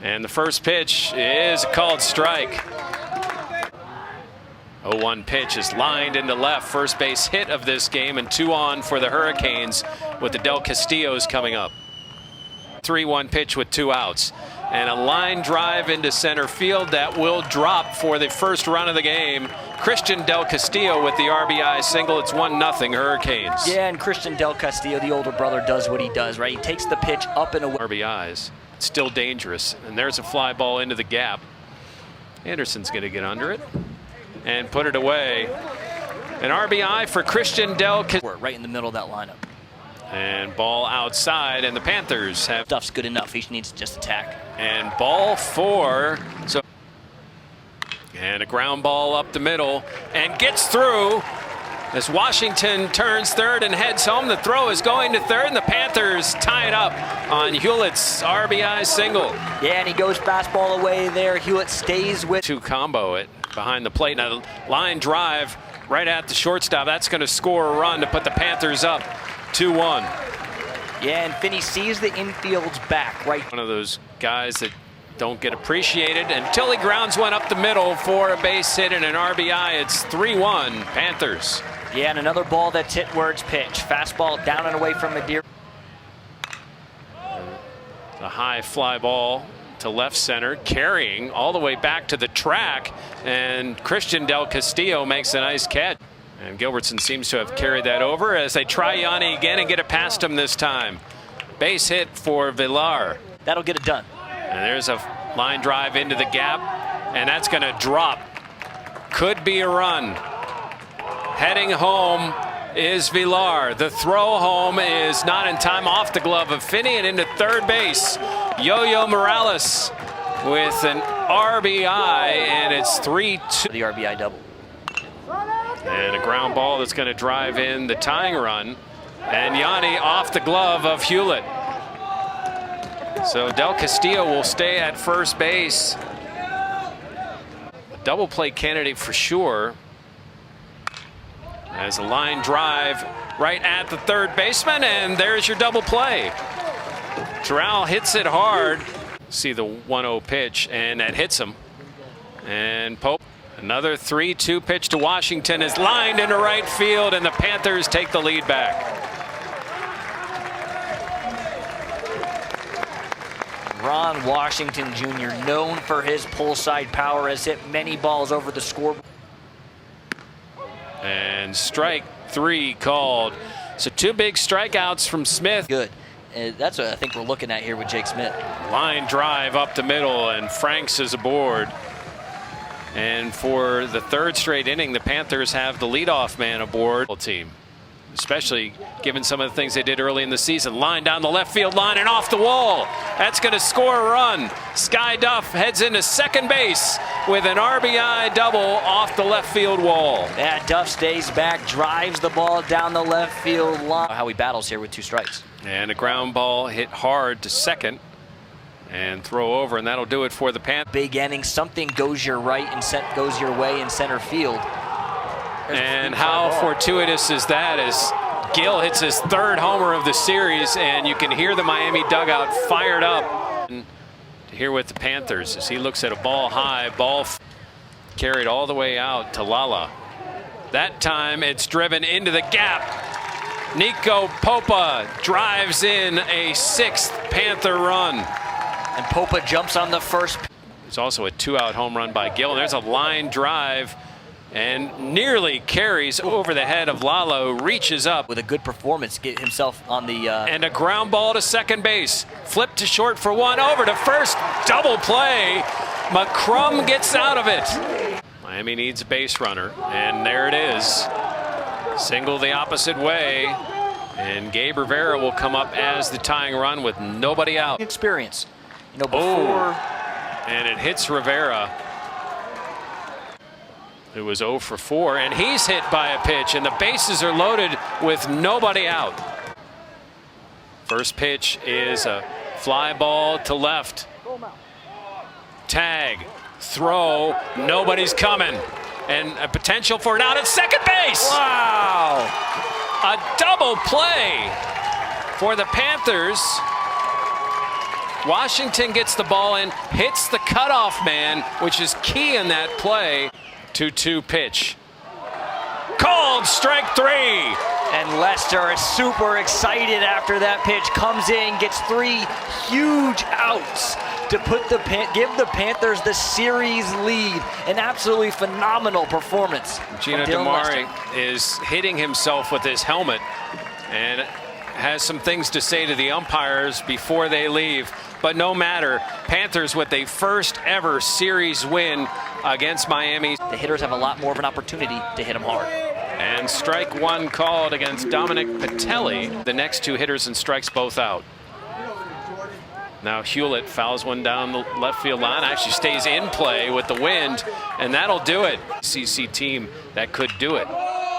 And the first pitch is a called strike. 0-1 pitch is lined into left. First base hit of this game, and 2 on for the Hurricanes with the Del Castillos coming up. 3-1 pitch with 2 outs. And a line drive into center field that will drop for the first run of the game. Christian Del Castillo with the RBI single. It's 1-0 Hurricanes. Yeah, and Christian Del Castillo, the older brother, does what he does, right? He takes the pitch up and away. RBIs. Still dangerous. And there's a fly ball into the gap. Anderson's going to get under it and put it away. An RBI for Christian Del Castillo. Right in the middle of that lineup. And ball outside, and the Panthers have... Stuff's good enough. He needs to just attack. And ball 4. And a ground ball up the middle and gets through as Washington turns third and heads home. The throw is going to third, and the Panthers tie it up on Hewlett's RBI single. Yeah, and he goes fastball away there. Hewlett stays with... To combo it behind the plate. Now, line drive right at the shortstop. That's going to score a run to put the Panthers up 2-1. Yeah, and Finney sees the infield's back, right? One of those guys that don't get appreciated until he grounds one up the middle for a base hit and an RBI. It's 3-1 Panthers. Yeah, and another ball that's hit where it's pitched. Fastball down and away from Madeira. A high fly ball to left center, carrying all the way back to the track, and Christian Del Castillo makes a nice catch. And Gilbertson seems to have carried that over as they try Yanni again and get it past him this time. Base hit for Villar. That'll get it done. And there's a line drive into the gap, and that's going to drop. Could be a run. Heading home is Villar. The throw home is not in time, off the glove of Finney and into third base. Yo-Yo Morales with an RBI, and it's 3-2. The RBI double. And a ground ball that's going to drive in the tying run. And Yanni off the glove of Hewlett. So Del Castillo will stay at first base. A double play candidate for sure. As a line drive right at the third baseman, and there's your double play. Terrell hits it hard. See the 1-0 pitch, and that hits him. And Pope, another 3-2 pitch to Washington is lined into right field, and the Panthers take the lead back. Ron Washington Jr., known for his pull side power, has hit many balls over the scoreboard. And strike 3 called. So 2 big strikeouts from Smith. Good. That's what I think we're looking at here with Jake Smith. Line drive up the middle, and Franks is aboard. And for the 3rd straight inning, the Panthers have the leadoff man aboard. Team, especially given some of the things they did early in the season. Line down the left field line and off the wall. That's going to score a run. Sky Duff heads into second base with an RBI double off the left field wall. Yeah, Duff stays back, drives the ball down the left field line. How he battles here with 2 strikes. And a ground ball hit hard to second and throw over, and that'll do it for the Panthers. Big inning, something goes your right and goes your way in center field. And how fortuitous is that as Gill hits his 3rd homer of the series, and you can hear the Miami dugout fired up. And here with the Panthers as he looks at a ball high, ball carried all the way out to Lala. That time it's driven into the gap. Nico Popa drives in a 6th Panther run. And Popa jumps on the first. There's also a 2-out home run by Gill. And there's a line drive and nearly carries over the head of Lalo, reaches up. With a good performance, get himself on the... And a ground ball to second base. Flip to short for 1, over to first. Double play. McCrum gets out of it. Miami needs a base runner, and there it is. Single the opposite way, and Gabe Rivera will come up as the tying run with nobody out. Experience. You know, before... And it hits Rivera. It was 0 for 4, and he's hit by a pitch, and the bases are loaded with nobody out. First pitch is a fly ball to left. Tag, throw, nobody's coming. And a potential for an out at second base. Wow! A double play for the Panthers. Washington gets the ball in, hits the cutoff man, which is key in that play. 2-2 pitch. Called strike 3. And Lester is super excited after that pitch. Comes in, gets 3 huge outs to give the Panthers the series lead. An absolutely phenomenal performance. Gino DeMare is hitting himself with his helmet and has some things to say to the umpires before they leave. But no matter, Panthers with a first ever series win against Miami. The hitters have a lot more of an opportunity to hit them hard. And strike 1 called against Dominic Patelli. The next 2 hitters and strikes both out. Now Hewlett fouls one down the left field line, actually stays in play with the wind, and that'll do it. CC team that could do it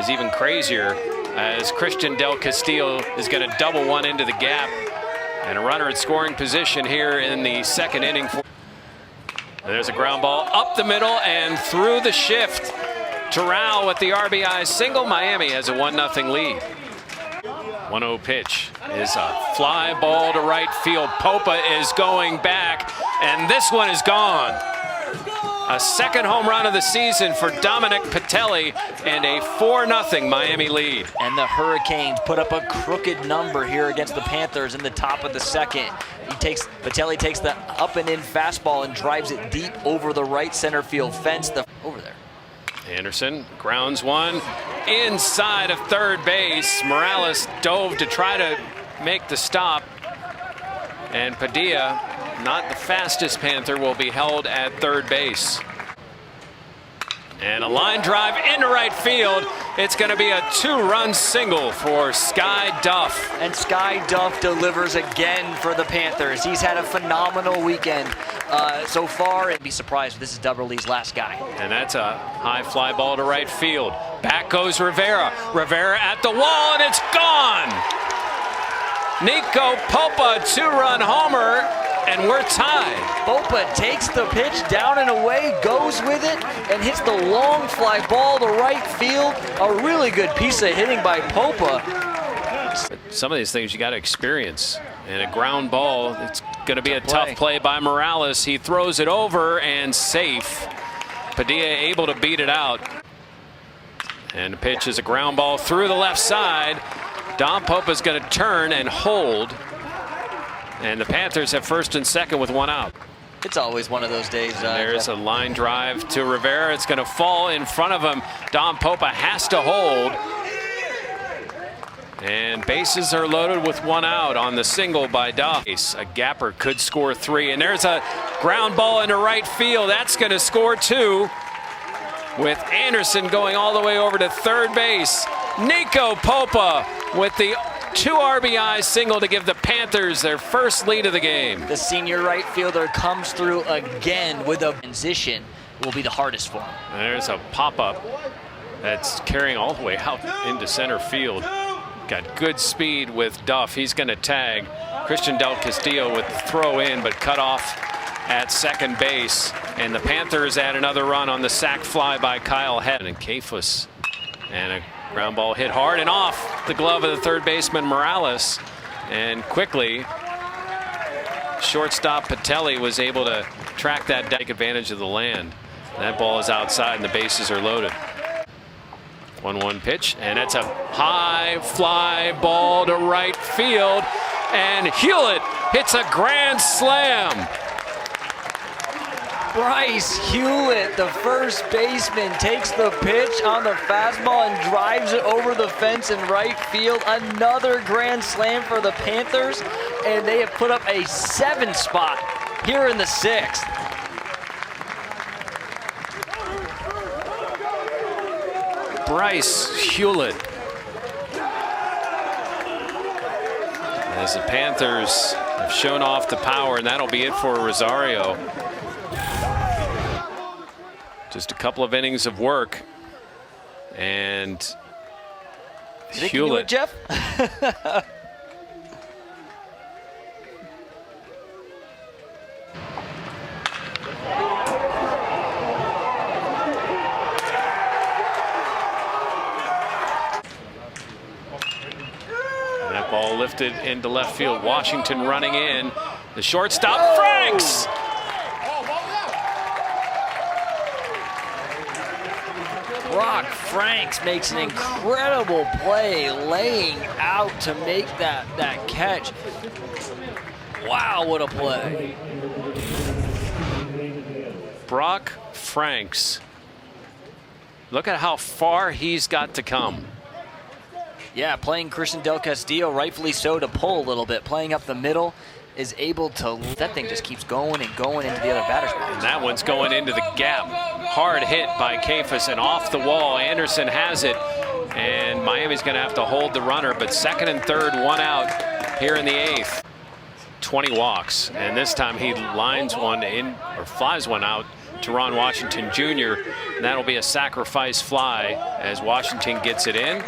is even crazier as Christian Del Castillo is going to double one into the gap. And a runner at scoring position here in the second inning. There's a ground ball up the middle and through the shift. Terrell with the RBI single. Miami has a 1-0 lead. 1-0 pitch is a fly ball to right field. Popa is going back, and this one is gone. A second home run of the season for Dominic Patelli and a 4-0 Miami lead. And the Hurricanes put up a crooked number here against the Panthers in the top of the second. Patelli takes the up and in fastball and drives it deep over the right center field fence. Over there. Anderson grounds one inside of third base. Morales dove to try to make the stop. And Padilla, not the fastest Panther, will be held at third base. And a line drive into right field. It's going to be a 2-run single for Sky Duff. And Sky Duff delivers again for the Panthers. He's had a phenomenal weekend so far. I'd be surprised if this is Dubberly's last guy. And that's a high fly ball to right field. Back goes Rivera. Rivera at the wall, and it's gone. Nico Popa, 2-run homer, and we're tied. Popa takes the pitch down and away, goes with it, and hits the long fly ball to right field. A really good piece of hitting by Popa. Some of these things you got to experience. And a ground ball, it's going to be a tough play by Morales. He throws it over and safe. Padilla able to beat it out. And the pitch is a ground ball through the left side. Don Popa's going to turn and hold. And the Panthers have first and second with 1 out. It's always one of those days. There's a line drive to Rivera. It's going to fall in front of him. Don Popa has to hold. And bases are loaded with 1 out on the single by Duff. A gapper could score 3. And there's a ground ball into right field. That's going to score 2. With Anderson going all the way over to third base. Nico Popa with the 2 RBI single to give the Panthers their first lead of the game. The senior right fielder comes through again with a transition. Will be the hardest for him. There's a pop-up that's carrying all the way out into center field. Got good speed with Duff. He's going to tag. Christian Del Castillo with the throw in, but cut off at second base. And the Panthers add another run on the sac fly by Kyle Head. And Kafus. And a ground ball hit hard and off the glove of the third baseman Morales. And quickly, shortstop Patelli was able to track that, take advantage of the land. That ball is outside and the bases are loaded. 1-1 pitch, and that's a high fly ball to right field. And Hewlett hits a grand slam. Bryce Hewlett, the first baseman, takes the pitch on the fastball and drives it over the fence in right field. Another grand slam for the Panthers, and they have put up a 7 spot here in the 6th. Bryce Hewlett. As the Panthers have shown off the power, and that'll be it for Rosario. Just a couple of innings of work, and Hewlett. Jeff? That ball lifted into left field. Washington running in. The shortstop, Franks! Brock Franks makes an incredible play, laying out to make that catch. Wow, what a play. Brock Franks. Look at how far he's got to come. Yeah, playing Christian Del Castillo, rightfully so, to pull a little bit. Playing up the middle, is able to, that thing just keeps going and going into the other batter's box. And that one's going into the gap. Hard hit by Kafus and off the wall. Anderson has it, and Miami's going to have to hold the runner, but second and third, one out here in the eighth. 20 walks, and this time he lines one in, or flies one out to Ron Washington Jr., and that'll be a sacrifice fly as Washington gets it in,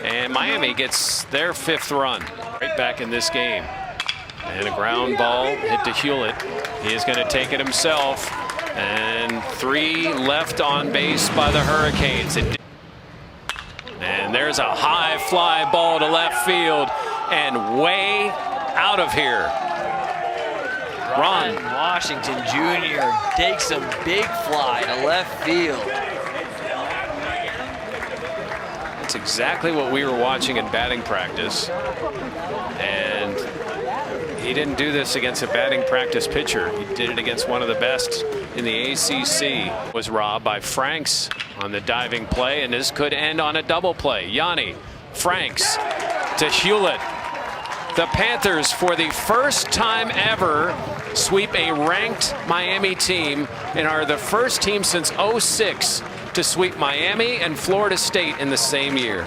and Miami gets their fifth run right back in this game. And a ground ball hit to Hewlett. He is going to take it himself, and 3 left on base by the Hurricanes. And there's a high fly ball to left field and way out of here. Ron Washington Jr. takes a big fly to left field. That's exactly what we were watching in batting practice. And he didn't do this against a batting practice pitcher. He did it against one of the best in the ACC. Was robbed by Franks on the diving play, and this could end on a double play. Yanni, Franks to Hewlett. The Panthers, for the first time ever, sweep a ranked Miami team and are the first team since '06 to sweep Miami and Florida State in the same year.